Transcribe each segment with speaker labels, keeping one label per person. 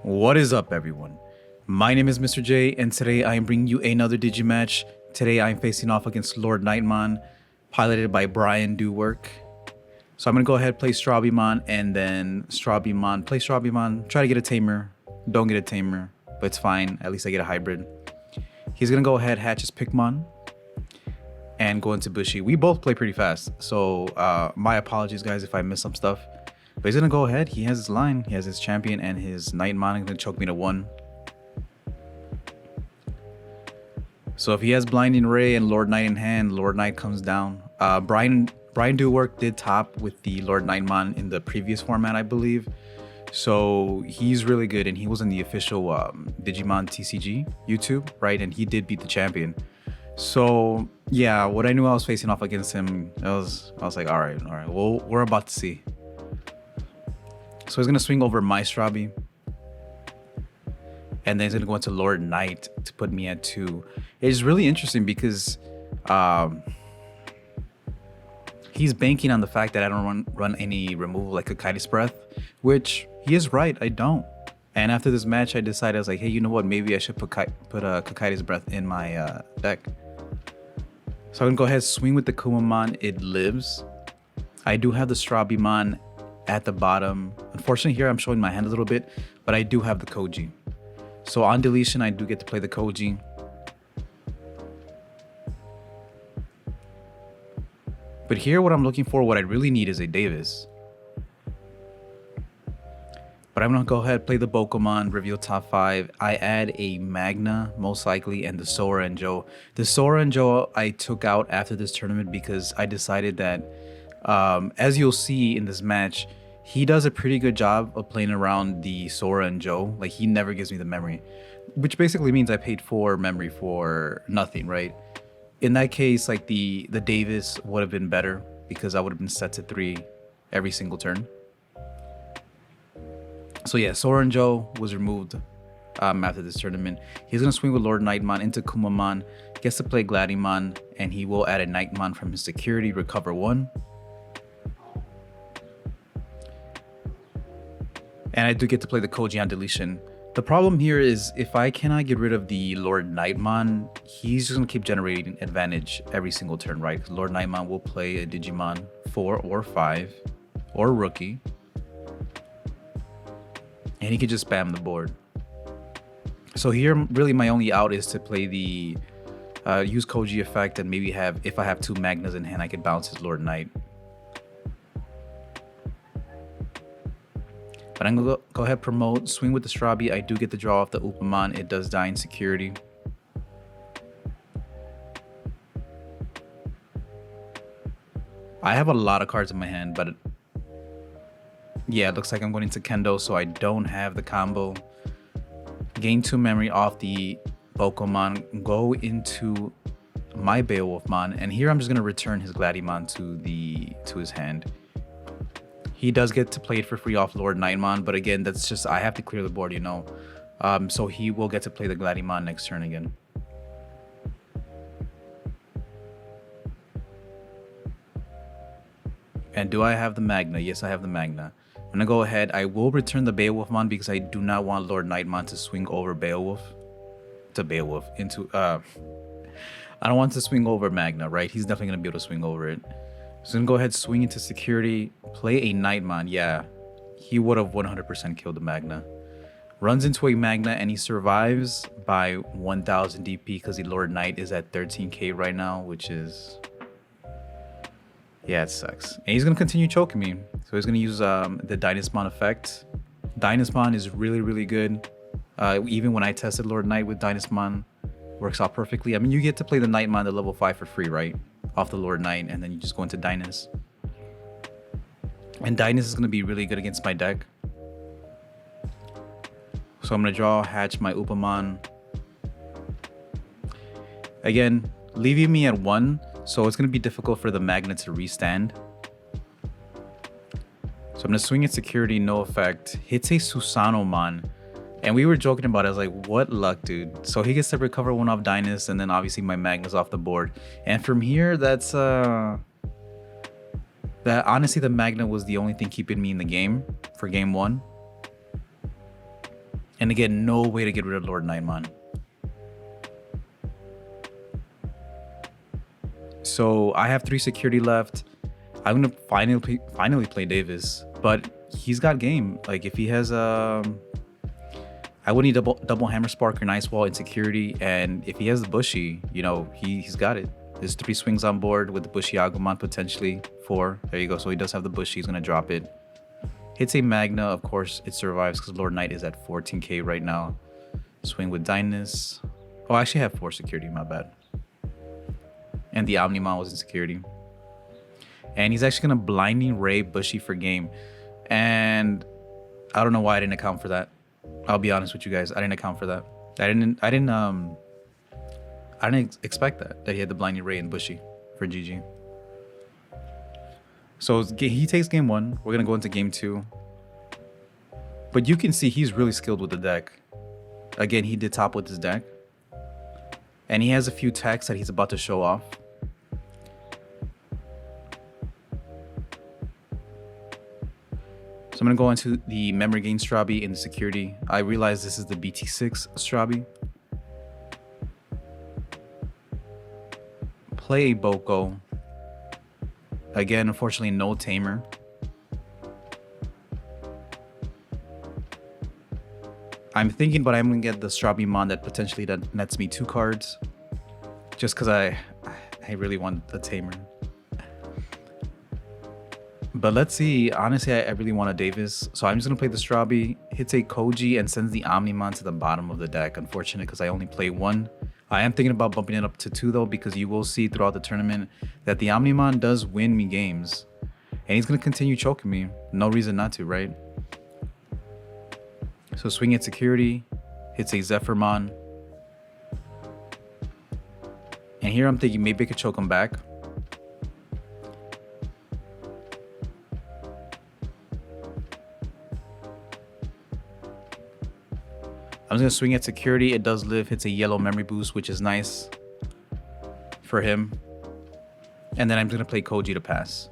Speaker 1: What is up, everyone? My name is Mr. J, and today I am bringing you another Digimatch. Today I am facing off against LordKnightmon, piloted by bryandowork. So I'm going to go ahead, play Strawbymon, and then Strawbymon, play Strawbymon, try to get a tamer. Don't get a tamer, but it's fine. At least I get a hybrid. He's going to go ahead, hatch his Pikmon, and go into Bushy. We both play pretty fast, so my apologies, guys, if I miss some stuff. But he's going to go ahead. He has his line. He has his champion and his Knightmon. He's going to choke me to 1. So if he has Blinding Ray and Lord Knight in hand, Lord Knight comes down. bryandowork did top with the LordKnightmon in the previous format, I believe. So he's really good, and he was in the official Digimon TCG YouTube, right? And he did beat the champion. So yeah, what I knew I was facing off against him, I was like, all right, well, we're about to see. So he's gonna swing over my Strabi, and then he's gonna go into Lord Knight to put me at 2. It's really interesting because he's banking on the fact that I don't run any removal like Kakai's Breath, which he is right, I don't. And after this match, I decided, I was like, hey, you know what? Maybe I should put Kakai's Breath in my deck. So I'm gonna go ahead, swing with the Kumamon. It lives. I do have the Strawbymon at the bottom. Unfortunately, here I'm showing my hand a little bit, but I do have the Koji. So on deletion, I do get to play the Koji. But here, what I'm looking for, what I really need is a Davis. But I'm gonna go ahead, play the Pokemon, reveal top 5. I add a Magna, most likely, and the Sora and Joe. The Sora and Joe I took out after this tournament because I decided that, as you'll see in this match, he does a pretty good job of playing around the Sora and Joe. Like, he never gives me the memory, which basically means I paid 4 memory for nothing, right? In that case, like the Davis would have been better because I would have been set to 3 every single turn. So yeah, Sora and Joe was removed after this tournament. He's gonna swing with LordKnightmon into Kumamon, gets to play Gladdymon, and he will add a Knightmon from his security, recover 1. And I do get to play the Koji on deletion. The problem here is if I cannot get rid of the LordKnightmon, he's just gonna keep generating advantage every single turn, right? Because LordKnightmon will play a Digimon 4 or 5 or Rookie, and he can just spam the board. So here, really my only out is to play the use Koji effect, and maybe if I have 2 Magnas in hand, I could bounce his Lord Knight. But I'm gonna go ahead, promote, swing with the Strabi. I do get to draw off the Upamon. It does die in security. I have a lot of cards in my hand, but yeah, it looks like I'm going into Kendo, so I don't have the combo. Gain 2 memory off the Pokemon, go into my Beowulfmon, and here I'm just gonna return his Gladdymon to his hand. He does get to play it for free off LordKnightmon, but again, that's just, I have to clear the board, you know. So he will get to play the Gladdymon next turn again. And do I have the Magna? Yes, I have the Magna. I'm gonna go ahead. I will return the Beowulfmon because I do not want LordKnightmon to swing over I don't want to swing over Magna, right? He's definitely gonna be able to swing over it. So I'm gonna go ahead, swing into security, play a Knightmon. Yeah, he would have 100% killed the Magna. Runs into a Magna and he survives by 1000 DP because the Lord Knight is at 13k right now, which is, yeah, it sucks. And he's gonna continue choking me. So he's gonna use the Dynasmon effect. Dynasmon is really, really good. Even when I tested Lord Knight with Dynasmon, works out perfectly. I mean, you get to play the Knightmon at level 5 for free, right? Off the Lord Knight, and then you just go into Dynus. And Dynus is going to be really good against my deck. So I'm going to draw, hatch my Upamon. Again, leaving me at 1, so it's going to be difficult for the Magna to restand. So I'm going to swing at security, no effect. Hits a Susanomon. And we were joking about it. I was like, what luck, dude. So he gets to recover 1 off Dynus, and then obviously my Magna's off the board. And from here, that's that honestly the Magna was the only thing keeping me in the game for game 1. And again, no way to get rid of LordKnightmon. So I have 3 security left. I'm gonna finally play Davis, but he's got game. Like if he has I would need double hammer spark or nice wall in security, and if he has the bushy, you know, he's got it. There's 3 swings on board with the bushy Agumon, potentially 4. There you go. So he does have the bushy. He's gonna drop it. Hits a Magna, of course it survives because Lord Knight is at 14k right now. Swing with Dynus. Oh, I actually have 4 security, my bad. And the Omnimon was in security. And he's actually gonna Blinding Ray Bushy for game. And I don't know why I didn't account for that. I'll be honest with you guys, I didn't account for that. I didn't expect that he had the Blinding Ray and Bushy for GG. So he takes game 1. We're gonna go into game 2. But you can see he's really skilled with the deck. Again, he did top with his deck. And he has a few techs that he's about to show off. So I'm gonna go into the memory gain Strabi in the security. I realize this is the BT6 Strabi. Play a Boko. Again, unfortunately, no Tamer. I'm thinking, but I'm gonna get the Strabimon that potentially that nets me 2 cards. Just because I really want the Tamer. But let's see. Honestly, I really want a Davis. So I'm just gonna play the Strabi, hits a Koji, and sends the Omnimon to the bottom of the deck. Unfortunate because I only play 1. I am thinking about bumping it up to 2 though, because you will see throughout the tournament that the Omnimon does win me games. And he's gonna continue choking me. No reason not to, right? So swing at security, hits a Zephyrmon. And here I'm thinking maybe I could choke him back. I'm just gonna swing at security. It does live, hits a yellow memory boost, which is nice for him. And then I'm gonna play Koji to pass.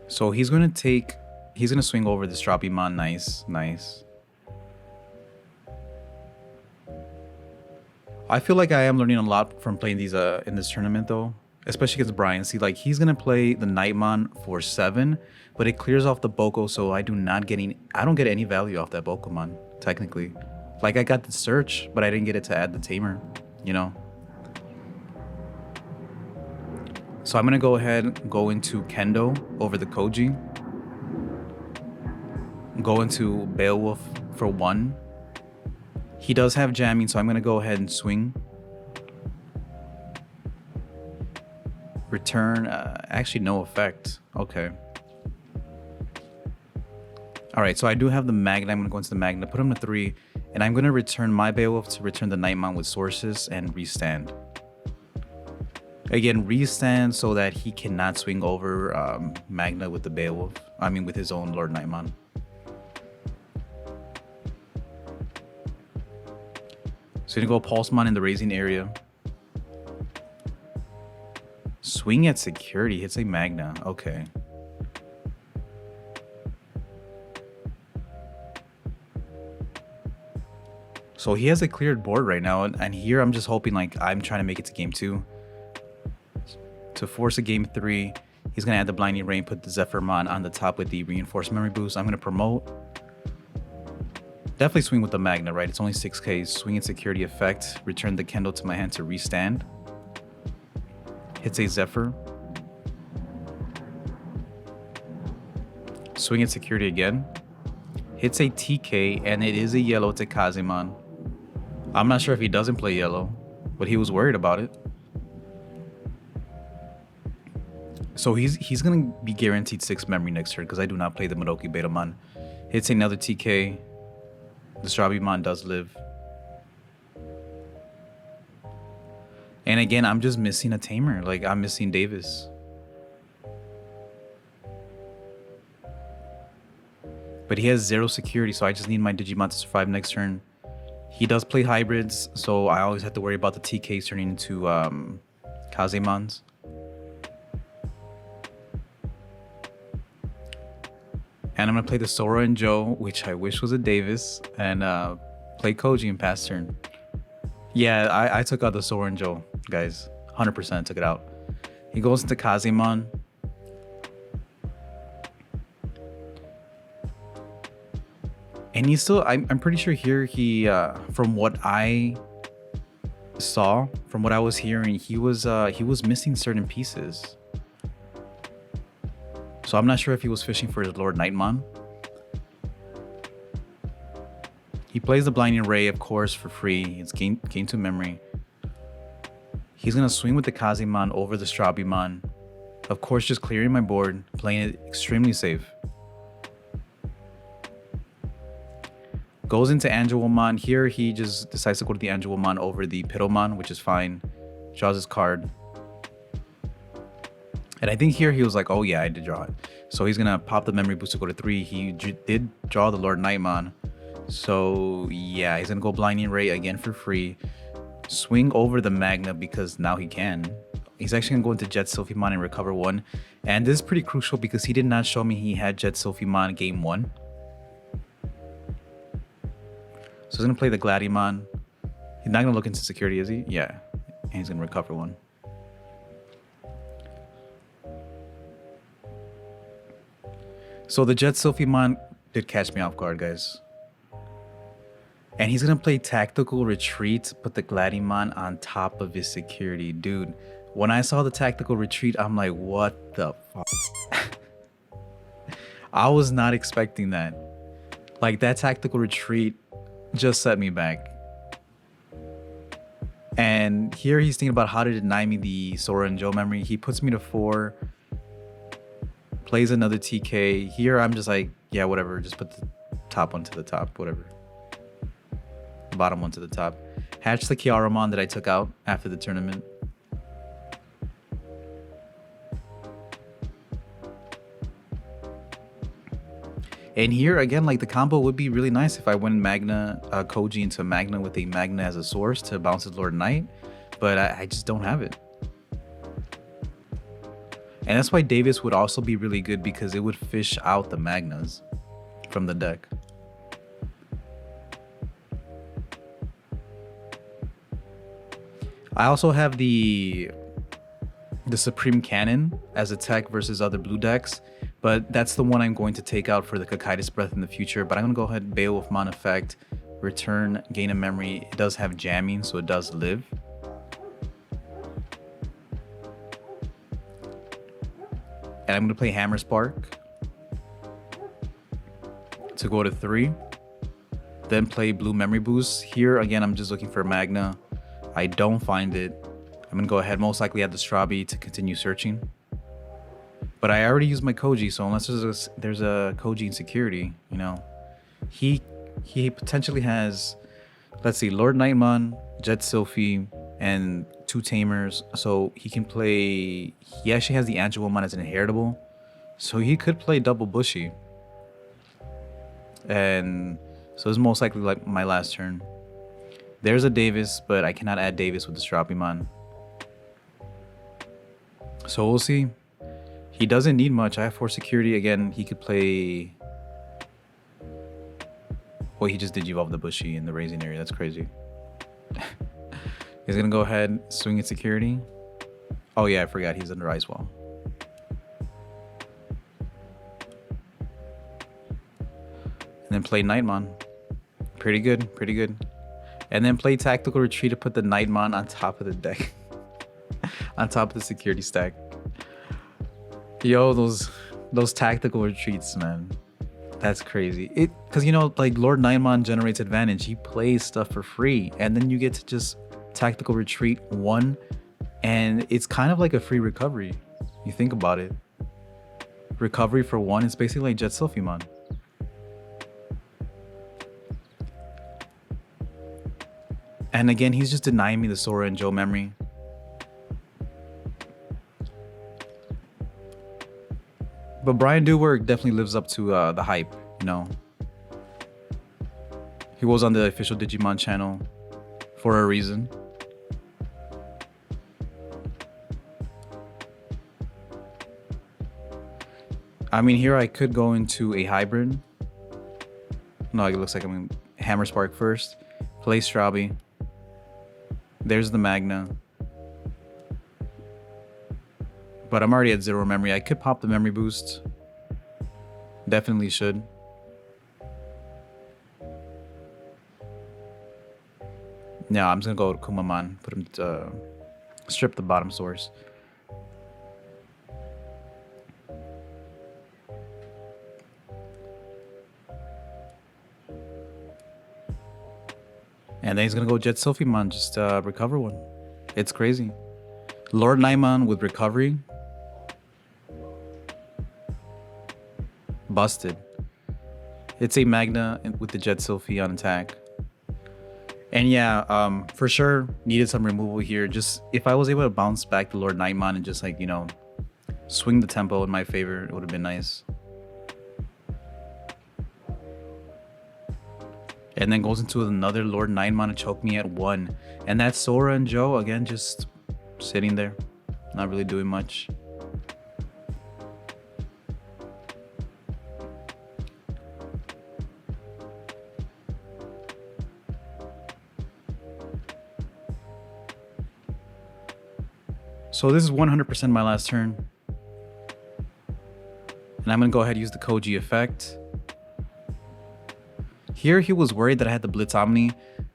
Speaker 1: So he's gonna swing over the Strabimon. Nice, nice. I feel like I am learning a lot from playing these in this tournament though. Especially against Brian. See, like he's gonna play the Knightmon for 7, but it clears off the Boko, so I don't get any value off that Bokomon, technically. Like I got the search, but I didn't get it to add the Tamer, you know. So I'm gonna go ahead and go into Kendo over the Koji. Go into Beowulf for 1. He does have jamming, so I'm gonna go ahead and swing. Return, actually no effect. Okay. All right, so I do have the Magna. I'm gonna go into the Magna, put him to 3, and I'm gonna return my Beowulf to return the Knightmon with sources and restand. Again, restand so that he cannot swing over Magna with the Beowulf. I mean, with his own LordKnightmon. So you're gonna go Pulsemon in the raising area. Swing at security, hits a Magna. Okay. So he has a cleared board right now, and here I'm just hoping, like, I'm trying to make it to game 2. To force a game 3, he's gonna add the Blinding Rain, put the Zephyrmon on the top with the reinforced memory boost. I'm gonna promote. Definitely swing with the Magna, right? It's only 6k. Swing at security effect. Return the Kendo to my hand to restand. Hits a Zephyr. Swing at security again. Hits a TK, and it is a yellow to Kazemon. I'm not sure if he doesn't play yellow, but he was worried about it. So he's gonna be guaranteed 6 memory next turn because I do not play the Madoki Betamon. Hits another TK. The Strabimon does live. And again, I'm just missing a Tamer. Like, I'm missing Davis. But he has 0 security, so I just need my Digimon to survive next turn. He does play hybrids, so I always have to worry about the TKs turning into Kazemons. And I'm gonna play the Sora and Joe, which I wish was a Davis, and play Koji and pass turn. Yeah, I took out the Sora and Joe, guys. 100% took it out. He goes into Kazemon. And he's still, I'm pretty sure here he, from what I saw, from what I was hearing, he was missing certain pieces. So I'm not sure if he was fishing for his LordKnightmon. He plays the Blinding Ray, of course, for free. It's gain 2 memory. He's gonna swing with the Kazemon over the Strabimon. Of course, just clearing my board, playing it extremely safe. Goes into Angelomon. Here, he just decides to go to the Angelomon over the Pitomon, which is fine. Draws his card. And I think here he was like, oh yeah, I did draw it. So he's gonna pop the memory boost to go to 3. He did draw the LordKnightmon. So yeah, he's gonna go Blinding Ray again for free. Swing over the Magna because now he can. He's actually gonna go into Jet Sylphimon and recover 1. And this is pretty crucial because he did not show me he had Jet Sylphimon game 1. So he's gonna play the Gladiemon. He's not gonna look into security, is he? Yeah. And he's gonna recover 1. So the Jet Sylphimon did catch me off guard, guys. And he's gonna play Tactical Retreat, put the Gladiemon on top of his security. Dude, when I saw the Tactical Retreat, I'm like, what the fuck? I was not expecting that. Like, that Tactical Retreat just set me back. And here he's thinking about how to deny me the Sora and Joe memory. He puts me to 4. Plays another TK. Here I'm just like, yeah, whatever. Just put the top one to the top, whatever. The bottom one to the top. Hatch the Kiarumon that I took out after the tournament. And here again, like, the combo would be really nice if I went Magna Koji into Magna with a Magna as a source to bounce his Lord Knight, but I just don't have it. And that's why Davis would also be really good because it would fish out the Magnas from the deck. I also have the Supreme Cannon as a tech versus other blue decks, but that's the one I'm going to take out for the Cocytus Breath in the future. But I'm going to go ahead and Beowulfmon effect, return, gain a memory. It does have jamming, so it does live. And I'm going to play Hammer Spark to go to 3. Then play Blue Memory Boost. Here, again, I'm just looking for Magna. I don't find it. I'm going to go ahead, most likely add the Strabi to continue searching. But I already used my Koji, so unless there's a Koji in security, you know. He potentially has, let's see, LordKnightmon, Jet Sylphy, and 2 Tamers. So he can play, he actually has the Angelomon as an inheritable. So he could play double Bushy. And so it's most likely like my last turn. There's a Davis, but I cannot add Davis with the Strapimon. So we'll see. He doesn't need much. I have 4 security. Again, he could play... Well, he just did evolve the Bushy in the raising area. That's crazy. He's going to go ahead, swing at security. Oh yeah, I forgot he's under Ice Wall. And then play Knightmon. Pretty good, pretty good. And then play Tactical Retreat to put the Knightmon on top of the deck. On top of the security stack. Yo, those Tactical Retreats, man. That's crazy. Because, you know, like, LordKnightmon generates advantage. He plays stuff for free. And then you get to just Tactical Retreat 1. And it's kind of like a free recovery. You think about it. Recovery for 1 is basically like Jet Sylphimon. And again, he's just denying me the Sora and Joe memory. But BryandoWork definitely lives up to the hype, you know. He was on the official Digimon channel for a reason. I mean, here I could go into a hybrid. No, it looks like I'm going to Hammer Spark first. Play Strabi. There's the Magna. But I'm already at 0 memory. I could pop the memory boost. Definitely should. No, I'm just gonna go with Kumamon. Put him to strip the bottom source. And then he's gonna go Jet Sylphimon, just recover one. It's crazy. LordKnightmon with recovery. Busted. It's a Magna with the Jet Sylphy on attack. And yeah, for sure needed some removal here. Just if I was able to bounce back the LordKnightmon and just like, you know, swing the tempo in my favor, it would have been nice. And then goes into another LordKnightmon to choke me at 1. And that's Sora and Joe again, just sitting there, not really doing much. So this is 100% my last turn. And I'm going to go ahead and use the Koji effect. Here he was worried that I had the Blitz Omni,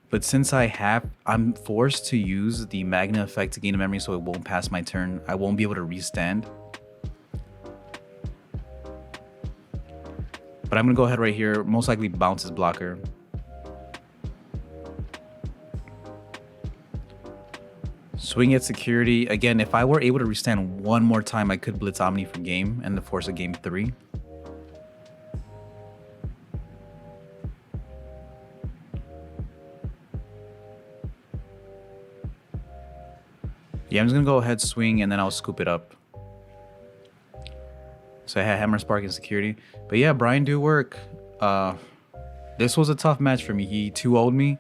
Speaker 1: but since I'm forced to use the Magna effect to gain a memory so it won't pass my turn. I won't be able to restand. But I'm going to go ahead right here, most likely bounce his blocker. Swing at security. Again, if I were able to restand one more time, I could Blitz Omni for game and the force of game 3. Yeah, I'm just going to go ahead, swing, and then I'll scoop it up. So I had Hammer Spark and security. But yeah, bryandowork. This was a tough match for me. He 2-0'd me.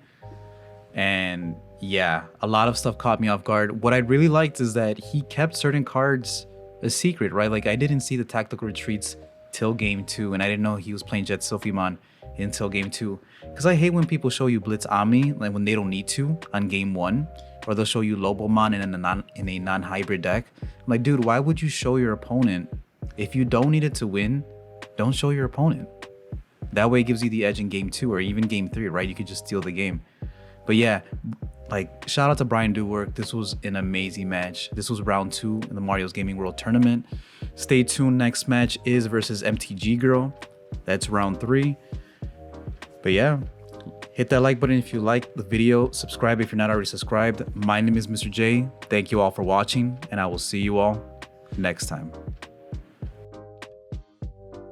Speaker 1: And yeah, a lot of stuff caught me off guard. What I really liked is that he kept certain cards a secret, right? Like I didn't see the tactical retreats till game 2, and I didn't know he was playing Jet Sylphimon until game 2. Because I hate when people show you Blitz Omni, like when they don't need to on game 1, or they'll show you Lobomon in a non-hybrid deck. I'm like, dude, why would you show your opponent? If you don't need it to win, don't show your opponent. That way it gives you the edge in game 2 or even game 3, right? You could just steal the game. But yeah, like shout out to bryandowork. This was an amazing match. This was round 2 in the Mario's Gaming World Tournament. Stay tuned. Next match is versus MTG Girl. That's round 3. But yeah, hit that like button if you like the video. Subscribe if you're not already subscribed. My name is Mr. J. Thank you all for watching, and I will see you all next time.